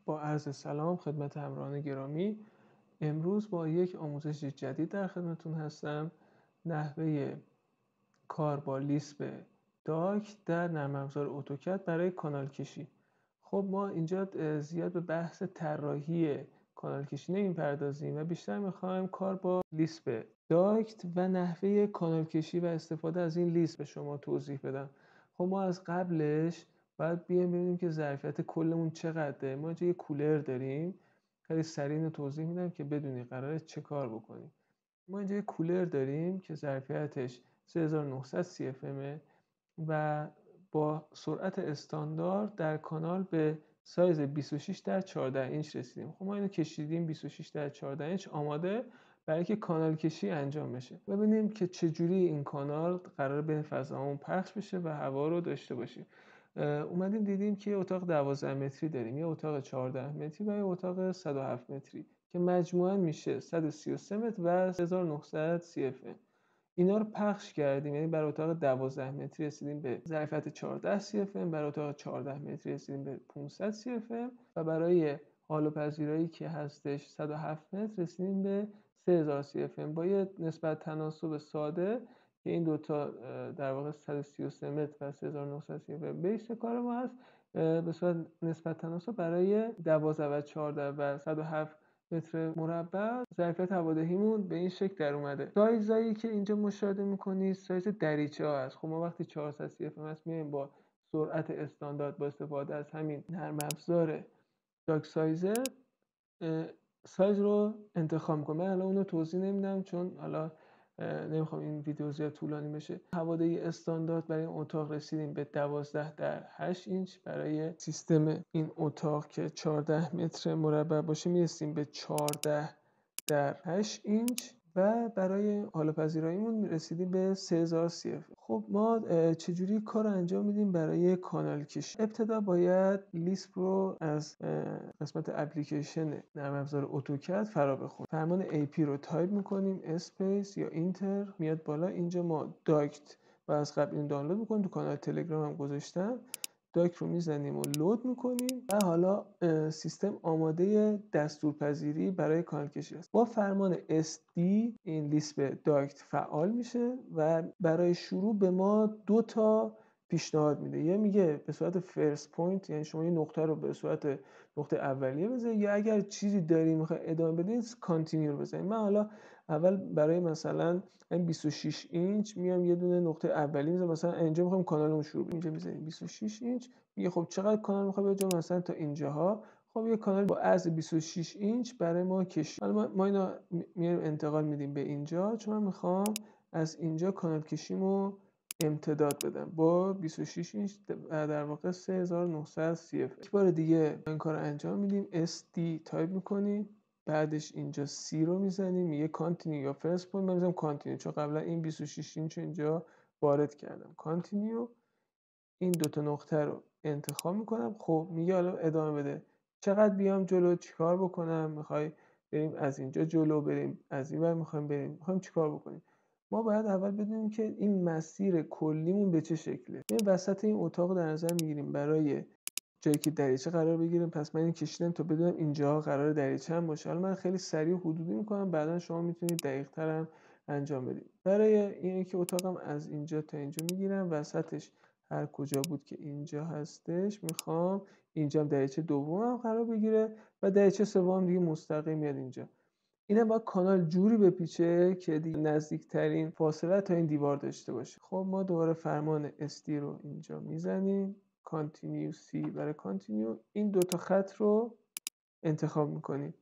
با عرض سلام خدمت همراهان گرامی. امروز با یک آموزش جدید در خدمتون هستم. نحوه کار با لیسپ داک در نرم افزار اتوکد برای کانال کشی. خب ما اینجا زیاد به بحث طراحی کانال کشی نمی‌پردازیم و بیشتر می‌خوایم کار با لیسپ داکت و نحوه کانال کشی و استفاده از این لیسپ به شما توضیح بدم. خب ما از قبلش باید بیایم ببینیم که ظرفیت کلمون چقدره. ما اینجا یه کولر داریم. خیلی سریع اینو توضیح میدم که بدونی قراره چه کار بکنیم. ما اینجا یه کولر داریم که ظرفیتش 3900 CFM و با سرعت استاندارد در کانال به سایز 26 در 14 اینچ رسیدیم. خب ما اینو کشیدیم 26 در 14 اینچ آماده برای اینکه کانال کشی انجام بشه. ببینیم که چجوری این کانال قرار بین فضاهامون پخش بشه و هوا رو داشته باشیم. اومدیم دیدیم که یه اتاق 12 متری داریم، یه اتاق 14 متری و یه اتاق 107 متری که مجموعاً میشه 133 متر و 1900 CFM. اینا رو پخش کردیم، یعنی برای اتاق 12 متری رسیدیم به ظرفیت 14 CFM، برای اتاق 14 متری رسیدیم به 500 CFM و برای حال و پذیرایی که هستش 107 متر رسیدیم به 3000 CFM با یه نسبت تناسب ساده که این دوتا در واقع 133 متر و 3900 CFM بیس کار ما هست. به صورت نسبت تناسب برای 12 و 14 و 107 متر مربع ظرفیت هوادهیمون به این شکل در اومده. سایزایی که اینجا مشاهده میکنید سایز دریچه ها هست. خب ما وقتی 400 CFM هست میایم با سرعت استاندارد با استفاده از همین نرم افزار داک سایزر سایز رو انتخاب میکنم. من الان اونو توضیح نمیدم چون حالا نمیخوام این ویدیو زیاد طولانی بشه. هوادهی استاندارد برای این اتاق رسیدیم به 12 در 8 اینچ. برای سیستم این اتاق که 14 متر مربع باشه میرسیم به 14 در 8 اینچ و برای حالا پذیراییمون رسیدیم به 3000 CF. خب ما چجوری کار انجام میدیم برای کانال کشی؟ ابتدا باید لیسپ رو از قسمت اپلیکیشن نرم افزار اتوکد فرا بخونیم. فرمان AP رو تایپ میکنیم، اسپیس یا اینتر میاد بالا. اینجا ما داکت و از قبل این دانلود میکنیم، تو کانال تلگرام هم گذاشتم. داک رو میزنیم و لود میکنیم و حالا سیستم آماده دستورپذیری برای کانال کشی است. با فرمان SD این لیسپ داکت فعال میشه و برای شروع به ما 2 تا پیشنهاد میده. یه میگه به صورت فرست پوینت، یعنی شما یه نقطه رو به صورت نقطه اولیه بزنید، یا اگر چیزی داری میخوای ادامه بدید کانتینیو رو بزنید. من حالا اول برای مثلا این 26 اینچ میام یه دونه نقطه اولی میذارم، مثلا اینجا میخوام کانالمون شروع بشه. اینجا میذاریم 26 اینچ. میگه خب چقدر کانال میخوای بجام؟ مثلا تا اینجاها. خب یه کانال با عرض 26 اینچ برای ما کشید. حالا ما اینا میایم انتقال میدیم به اینجا، چون من میخوام از اینجا کانال کشیمو امتداد بدم با 26 اینچ در واقع 3900 CF. یک بار دیگه این کار رو انجام میدیم. SD تایپ میکنیم، بعدش اینجا C رو میزنیم، میگه کانتینیو یا فرست پوینت. من میذارم کانتینیو چون قبلا این 26 اینچ رو اینجا وارد کردم. کانتینیو. این 2 تا نقطه رو انتخاب میکنم. خب میگه حالا ادامه بده. چقدر بیام جلو، چیکار بکنم؟ میخوای بریم از اینجا جلو، بریم از این ور، میخوایم چیکار بکنیم؟ ما باید اول بدونیم که این مسیر کلیمون به چه شکله. این وسط این اتاق در نظر میگیریم برای جایی که دریچه قرار بگیریم. پس من این کشیدم تا بدونم اینجا قرار دریچه هم باشه. حالا من خیلی سریع حدودی میکنم، بعدا شما میتونید دقیق تر هم انجام بدید. برای اینکه که اتاقم از اینجا تا اینجا میگیرم، وسطش هر کجا بود که اینجا هستش میخوام اینجا هم دریچه دومم قرار بگیره و دریچه سوم دیگه مستقیم میاد اینجا. اینم باید کانال جوری بپیچه که دیگه نزدیکترین فاصله تا این دیوار داشته باشه. خب ما دوباره فرمان SD رو اینجا میزنیم، کانتینیو C برای کانتینیو. این 2 تا خط رو انتخاب میکنیم.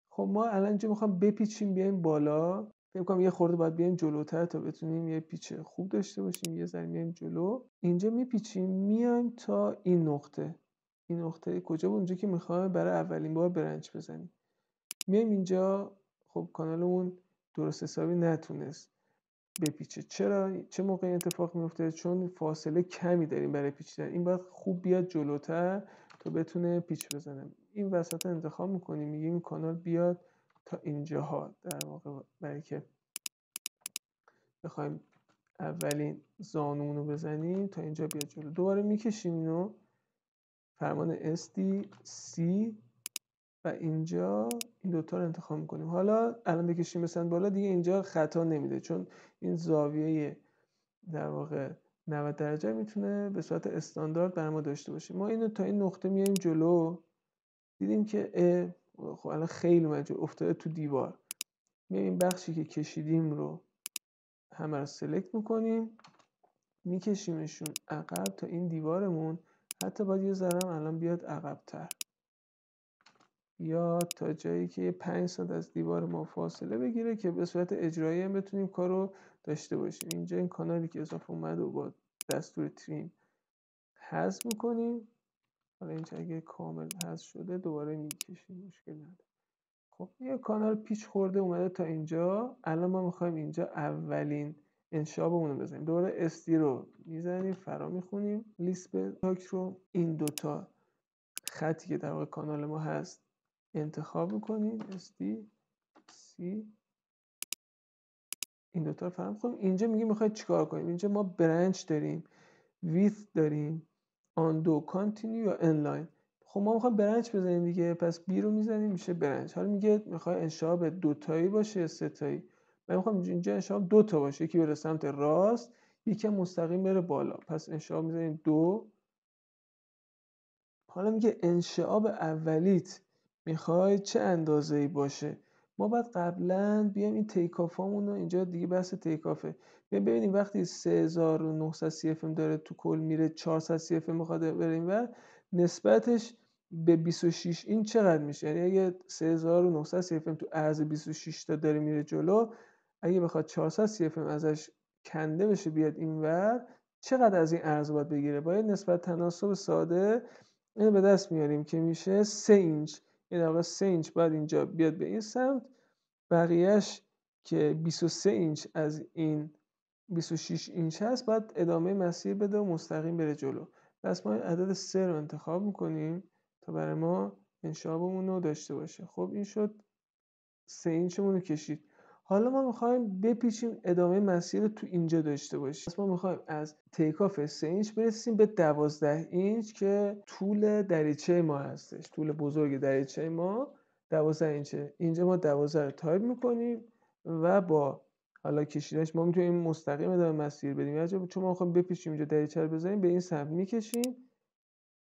خب ما الان اینجا میخوام بپیچیم بیایم بالا. فکر کنم یه خورده باید بیایم جلوتر تا بتونیم یه پیچ خوب داشته باشیم. یه ذره میایم جلو. اینجا میپیچیم میایم تا این نقطه. این نقطه کجا بود؟ اونجا که میخوایم برای اولین بار برنچ بزنیم. میایم اینجا. خب کانالمون درست حسابی نتونست بپیچه. چرا؟ چه موقعی اتفاق میفته؟ چون فاصله کمی داریم برای پیچیدن. این باید خوب بیاد جلوتر تا بتونه پیچ بزنه. این وسط انتخاب میکنیم، میگیم این کانال بیاد تا اینجاها، در واقع برای که بخوایم اولین زانومون رو بزنیم تا اینجا بیاد جلو. دوباره میکشیم اینو، فرمان SD C و اینجا این دوتا رو انتخاب میکنیم. حالا الان بکشیم مثلا بالا دیگه اینجا خطا نمیده، چون این زاویه در واقع 90 درجه میتونه به صورت استاندارد بر ما داشته باشه. ما اینو تا این نقطه میایم جلو، دیدیم که خب الان خیلی اومد افتاده تو دیوار. میایم این بخشی که کشیدیم رو همه رو سلکت میکنیم، میکشیمشون عقب تا این دیوارمون حتی باید یه ذره الان بیاد عقب‌تر، یا تا جایی که 5 سانت از دیوار ما فاصله بگیره که به صورت اجرایی هم بتونیم کارو داشته باشیم. اینجا این کانالی که اضافه اومده و با دستور تریم حذف میکنیم. حالا اینجا اگه کامل حذف شده دوباره میکشیم، مشکل نداره. خب یه کانال پیچ خورده اومده تا اینجا. الان ما میخوایم اینجا اولین انشابمون رو بزنیم. دوباره استی رو میزنیم، فرا میخونیم لیسپ تاک رو. این دوتا خطی که در واقع کانال ما هست انتخاب میکنیم، استی سی، این دوتا رو فرا میخونیم. اینجا میگه میخواید چیکار کنیم. اینجا ما برنچ داریم، ویث داریم، آندو، کانتینیو یا انلاین. خب ما میخوایم برنچ بزنیم دیگه، پس بی رو میزنیم میشه برنچ. حالا میگه میخوای انشاب دوتایی باشه یا ستایی. من میخوام اینجا انشاب دوتا باشه، یکی بره سمت راست یکی مستقیم بره بالا، پس انشاب میزنیم دو. حالا میگه انشاب اولیت میخوای چه اندازه‌ای باشه. ما باید قبلا بیایم این تیکافامون رو، اینجا دیگه بحث تیکافه، ببینیم وقتی 3900 CFM داره تو کل میره 400 CFM میخواد بریم و نسبتش به 26 این چقدر میشه. یعنی اگه 3900 CFM تو عرض 26 تا داره میره جلو، اگه بخواد 400 CFM ازش کنده بشه بیاد اینور، چقدر از این عرض باید بگیره. باید نسبت تناسب ساده اینو به دست میاریم که میشه 3 اینچ. این واقعا 3 اینچ باید اینجا بیاد به این سمت، بقیهش که 23 اینچ از این 26 اینچ هست باید ادامه مسیر بده و مستقیم بره جلو. پس ما عدد 3 رو انتخاب میکنیم تا برای ما انشابمون رو داشته باشه. خب این شد 3 اینچمون رو کشید. حالا ما میخوایم بپیچیم ادامه مسیر رو تو اینجا داشته باشیم. پس ما میخوایم از تیکاف 3 اینچ برسیم به 12 اینچ که طول دریچه ما هستش. طول بزرگ دریچه ما 12 اینچه. اینجا ما 12 رو تایپ میکنیم و با حالا کشیدنش ما میتونیم مستقیم ادامه مسیر بدیم، یا چون ما میخوایم بپیچیم اینجا دریچه رو بزنیم به این سمت میکشیم.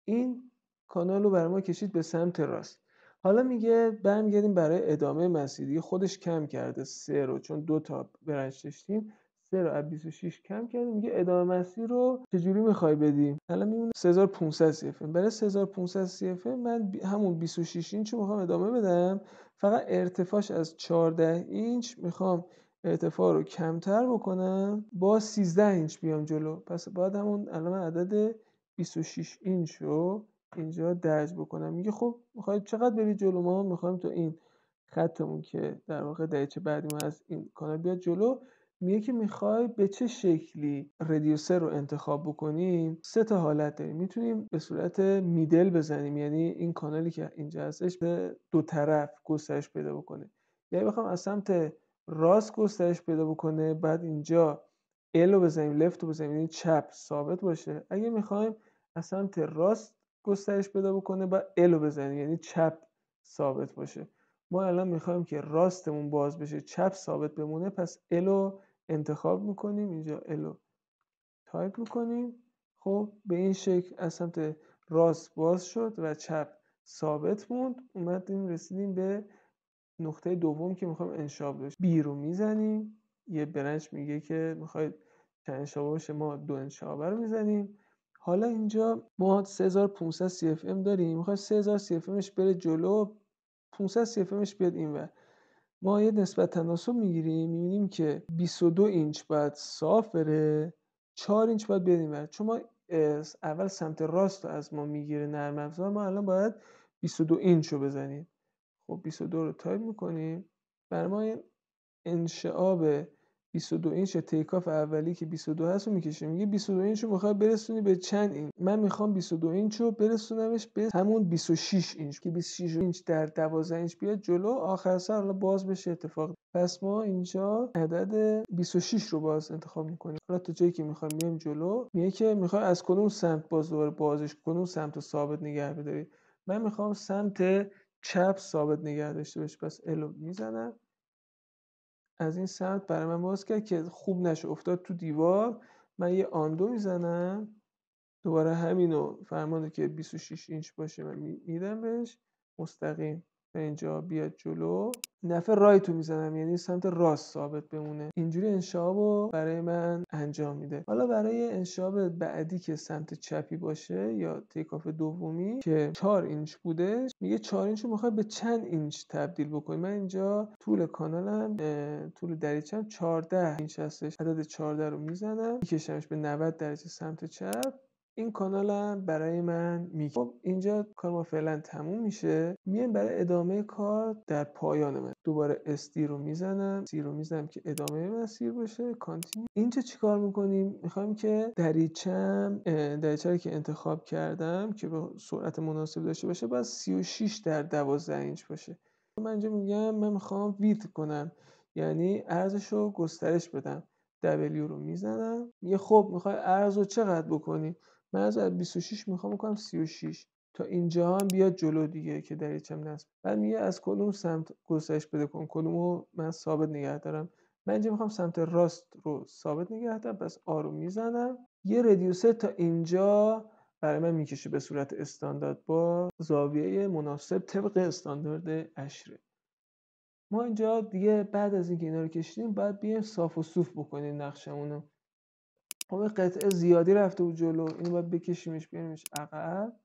این کانال رو برای ما کشید به سمت راست. حالا میگه برمیگردیم برای ادامه مسیر. دیگه خودش کم کرده 3 رو، چون 2 تا برنچ داشتیم 3 رو از 26 کم کرده. میگه ادامه مسیر رو چجوری میخوای بدیم. الان میمونه 3500 CFM. برای 3500 CFM من همون 26 اینچ رو میخوام ادامه بدم، فقط ارتفاعش از 14 اینچ میخوام ارتفاع رو کمتر بکنم، با 13 اینچ بیام جلو. پس باید همون الان عدد 26 اینچ رو اینجا درج بکنم. میگه خب میخواید چقدر بری جلو. ما میخوایم تو این خطمون که در واقع دریچه بعدی ما از این کانال بیاد جلو. میگه که میخوای به چه شکلی ردیوسر رو انتخاب بکنیم. 3 تا حالت داریم. میتونیم به صورت میدل بزنیم، یعنی این کانالی که اینجا هستش به دو طرف گسترش پیدا بکنه. یعنی بخوام از سمت راست گسترش پیدا بکنه، بعد اینجا L رو بزنیم، لفت رو بزنیم، یعنی چپ ثابت باشه. اگه میخوایم از سمت راست گسترش پیدا بکنه با L رو بزنیم، یعنی چپ ثابت باشه. ما الان میخوایم که راستمون باز بشه چپ ثابت بمونه، پس L رو انتخاب میکنیم، اینجا L رو تایپ میکنیم. خب به این شکل از سمت راست باز شد و چپ ثابت موند. اومدیم رسیدیم به نقطه دوم که میخوایم انشاب بشه. بی رو میزنیم، یه برنچ میگه که میخواید چند انشابه باشه، ما 2 انشابه رو میزنیم. حالا اینجا ما 3500 CFM داریم، میخوایم 3000 CFMش بره جلو، 500 CFMش بیاد اینور. ما یه نسبت تناسب میگیریم، میبینیم که 22 اینچ باید صاف بره، 4 اینچ باید بیاد اینور. چون ما اول سمت راست رو از ما میگیره نرم افزار، ما الان باید 22 اینچ رو بزنیم. خب 22 رو تایپ میکنیم. برای ما این انشعاب 22 اینچ تیکاف اولی که 22 هست رو میکشیم. میگه 22 اینچ رو میخوای برسونی به چند اینچ. من میخوام 22 اینچ رو برسونمش به همون 26 اینچ که 26 اینچ در 12 اینچ بیاد جلو، آخر سر حالا باز بشه اتفاق. پس ما اینجا عدد 26 رو باز انتخاب میکنیم. حالا تا جایی که میخوایم میایم جلو، میگه که میخوای از کدوم سمت باز دوباره بازش، کدوم سمت رو ثابت نگه بداری. من میخوام سمت چپ ثابت نگه داشته باشه. پس الو میزنم، از این سمت برای من باز کرد که خوب نشه افتاد تو دیوار. من یه آندو میزنم، دوباره همینو فرمانده که 26 اینچ باشه من میدم بهش مستقیم تا اینجا بیاد جلو. دفعه رایتو میزنم، یعنی سمت راست ثابت بمونه. اینجوری انشابو برای من انجام میده. حالا برای انشاب بعدی که سمت چپی باشه یا تیکاف دومی که 4 اینچ بودش، میگه 4 اینچ رو میخوای به چند اینچ تبدیل بکنی. من اینجا طول کانالم، طول دریچم 14 اینچ هستش. عدد 14 رو میزنم، میکشمش به 90 درجه سمت چپ. این کانالم برای من خب اینجا کار ما فعلا تموم میشه. میایم برای ادامه کار در پایان من دوباره SD رو میزنم، C رو میزنم که ادامه مسیر باشه، کانتینیو. اینجا چیکار میکنیم؟ میخوایم که دریچه رو که انتخاب کردم که به سرعت مناسب داشته باشه باید 36 در 12 اینچ باشه. من اینجا میگم من میخوام ویدت کنم، یعنی عرضش رو گسترش بدم. W رو میزنم. میگه خب میخوای عرض رو چقدر بکنی؟ من از 26 میخوام بکنم 36 تا اینجا هم بیاد جلو دیگه که دریچم نصب. بعد میگه از کدوم سمت گسترش بده کن، کدومو من ثابت نگه دارم. من اینجا میخوام سمت راست رو ثابت نگه دارم، پس آ رو میزنم. یه ردیوسر تا اینجا برای من میکشه به صورت استاندارد با زاویه مناسب طبق استاندارد اشره. ما اینجا دیگه بعد از اینکه اینا رو کشیدیم باید بیایم صاف و صوف بکنیم نقشمونو. خب قطعه زیادی رفته بود جلو، اینو باید بکشیمش بیاریمش عقب،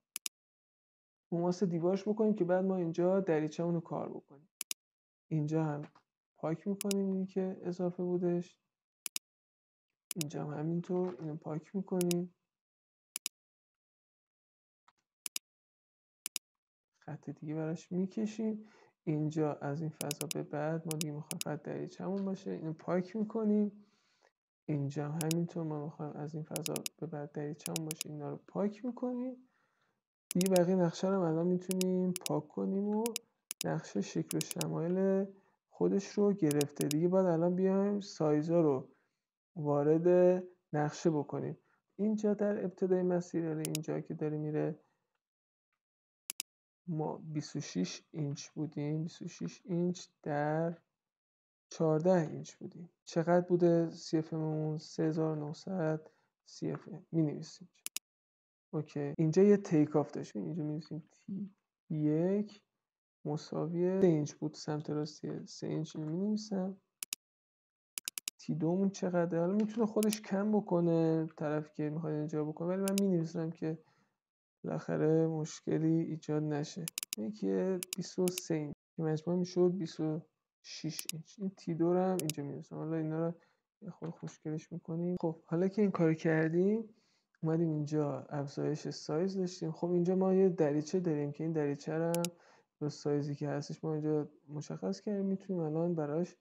مماس دیوارش بکنیم که بعد ما اینجا دریچه‌مون رو کار بکنیم. اینجا هم پاک میکنیم اینی که اضافه بودش، اینجا هم همینطور اینو پاک میکنیم. خط دیگه براش میکشیم. اینجا از این فضا به بعد ما دیگه میخوایم فقط دریچه‌مون باشه، اینو پاک میکنیم. اینجا هم همینطور ما میخوایم از این فضا به بعد دریچه‌مون باشه، اینا رو پاک میکنیم. دیگه بقیه نقشه رو الان میتونیم پاک کنیم و نقشه شکل و شمایل خودش رو گرفته. دیگه باید الان بیایم سایزا رو وارد نقشه بکنیم. اینجا در ابتدای مسیر، اینجا که داره میره، ما 26 اینچ بودیم، 26 اینچ در 14 اینچ بودیم. چقدر بوده CFM مون؟ 3900 CFM می نویسیم. اوکی، اینجا یه تیک آف داشتیم، اینجا می نویسیم T1 مساوی 3 اینچ بود سمت راستی، 3 اینچ می نویسم. T2 مون چقدره؟ حالا میتونه خودش کم بکنه طرف که میخواد اینجا بکنه، ولی من می نویسم که بالاخره مشکلی ایجاد نشه. یکی 23 اینچ که مجموع میشد 26 اینچ. این T2 رو هم اینجا می نویسم. حالا اینا رو یه خود خوشگلش میکنیم. خب حالا که این کار کردیم اومدیم اینجا افزایش سایز داشتیم. خب اینجا ما یه دریچه داریم که این دریچه رو هم به سایزی که هستش ما اینجا مشخص کردیم. میتونیم الان براش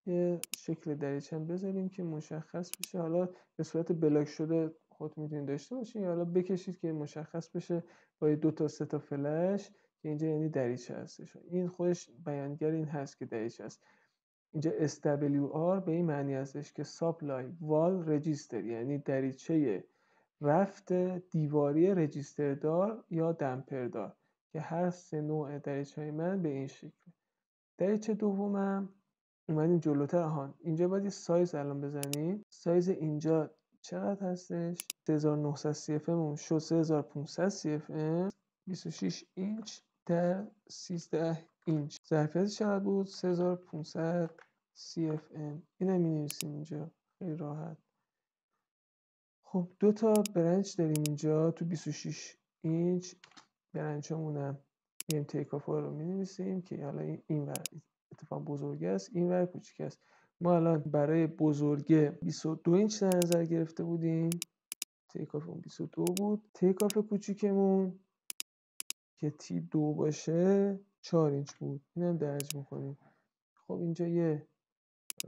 یه شکل دریچه هم بذاریم که مشخص بشه. حالا به صورت بلاک شده خود میتونید داشته باشین، یا حالا بکشید که مشخص بشه با 2 تا 3 تا فلش که اینجا یعنی دریچه هستش. این خودش بیانگر این هست که دریچه هست. اینجا SWR به این معنی هستش که Supply Wall Register، یعنی دریچه رفت دیواری رجیستر دار یا دمپر دار، که هر 3 نوع دریچه‌های من به این شکل. دریچه دومم اومدیم جلوتر. اینجا باید یه سایز الان بزنیم. سایز اینجا چقدر هستش؟ 3900 CFM اون شد 3500 CFM، 26 اینچ در 13 اینچ. ظرفیت چقدر بود؟ 3500 CFM. اینم می‌نویسیم اینجا خیلی راحت. خب 2 تا برنچ داریم اینجا تو 26 اینچ. برنچامونم میایم تیک آف رو می‌نویسیم که حالا این ور اتفاق بزرگه است، این ور کوچیک است. ما الان برای بزرگه 22 اینچ در نظر گرفته بودیم، تیک آف اون 22 بود. تیک آف کوچیکمون که T2 باشه 4 اینچ بود. اینم درج می‌کنیم. خب اینجا یه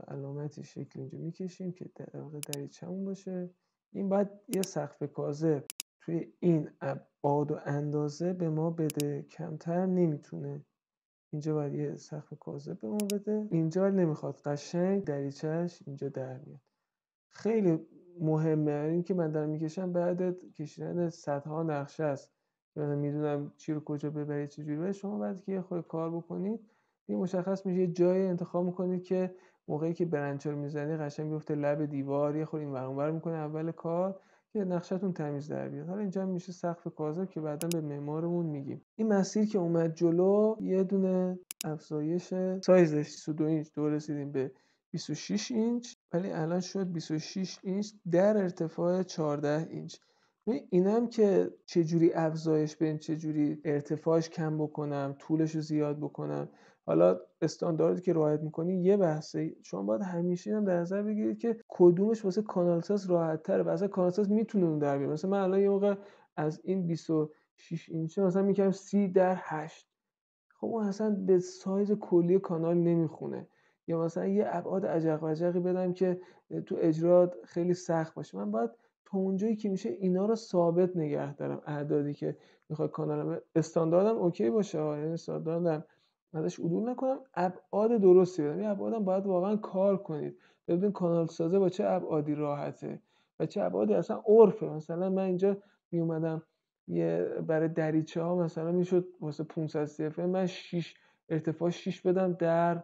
علامتی شکل اینجا می‌کشیم که در واقع دریچه‌مون باشه. این باید یه سقف کاذب توی این ابعاد و اندازه به ما بده، کمتر نمیتونه. اینجا باید یه سقف کاذب به ما بده. اینجا نمیخواد، قشنگ دریچه‌اش اینجا در میاد. خیلی مهمه این که من دارم میکشم بعد کشیدن صدها نقشه است مثلا میدونم چی رو کجا ببرید چجوری ببرید. شما بعد که یه خورده کار بکنید دیگه مشخص میشه، یه جای انتخاب میکنید که موقعی که برنچه رو میزنی قشنگ بیفته لب دیوار، یه خورده این ور اون ور میکنه اول کار که نقشتون تمیز در بیاد. حالا اینجا میشه سقف کاذب که بعدا به معمارمون میگیم. این مسیر که اومد جلو یه دونه افزایش سایزش 22 اینچ دور رسیدیم به 26 اینچ، ولی الان شد 26 اینچ در ارتفاع 14 اینچ. اینم که چجوری افزایش بدیم، چجوری ارتفاعش کم بکنم، طولش رو زیاد بکنم. حالا استانداردی که رعایت میکنی یه بحثه، شما باید همیشه هم در نظر بگیرید که کدومش واسه کانال ساز راحت تره. مثلا کانال ساز میتونه اون در بیاره. مثلا من الان یه موقع از این 26 اینچه مثلا میگم 30/8، خب اون اصلا به سایز کلی کانال نمیخونه. یا مثلا یه ابعاد عجق وجقی بدم که تو اجرات خیلی سخت باشه. من باید تا اونجایی که میشه اینا رو ثابت نگه دارم، اعدادی که میخواد کانالم استانداردم اوکی باشه، یعنی استانداردم ازش عدول نکنم، ابعاد درستی بدم. این ابعادم باید واقعا کار کنید ببینید کانال سازه با چه ابعادی راحته و چه ابعادی اصلا عرفه. مثلا من اینجا میومدم برای دریچه ها مثلا میشد واسه 500 CFM من ارتفاع 6 بدم در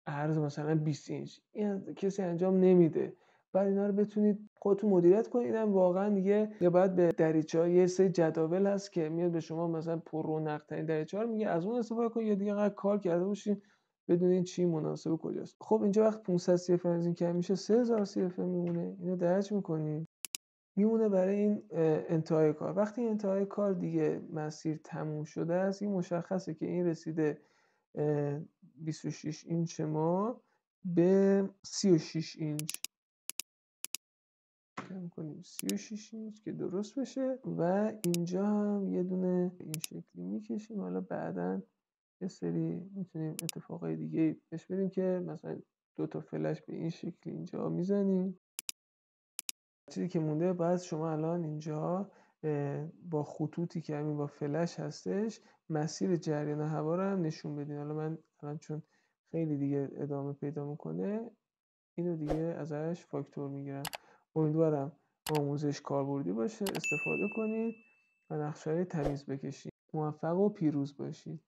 عرض مثلا 20 اینچ. این کسی انجام نمیده. بعد اینا رو بتونید خودتون مدیریت کنید. اینم واقعا دیگه باید به دریچه ها یه سری جداول هست که میاد به شما مثلا پر رونق ترین دریچه ها رو میگه از اون استفاده کنید، یا دیگه قرار کار کرده باشین بدونین چی مناسب کجاست. خب اینجا وقت 500 CFM از این کم میشه 3000 CFM میمونه. اینو درج میکنید میمونه برای این انتهای کار. وقتی انتهای کار دیگه مسیر تموم شده است، این مشخصه که این رسیده 26 اینچ ما به 36 اینچ. کم کنیم 36 اینچ که درست بشه و اینجا هم یه دونه این شکلی میکشیم. حالا بعداً یه سری میتونیم اتفاقای دیگه بهش بدیم که مثلا 2 تا فلش به این شکلی اینجا میزنیم. چیزی که مونده باید شما الان اینجا با خطوطی که همین با فلش هستش مسیر جریان هوا رو هم نشون بدین. حالا من الان چون خیلی دیگه ادامه پیدا میکنه اینو دیگه ازش فاکتور میگیرم. امیدوارم آموزش کاربردی باشه، استفاده کنید و نقشه‌های تمیز بکشید. موفق و پیروز باشید.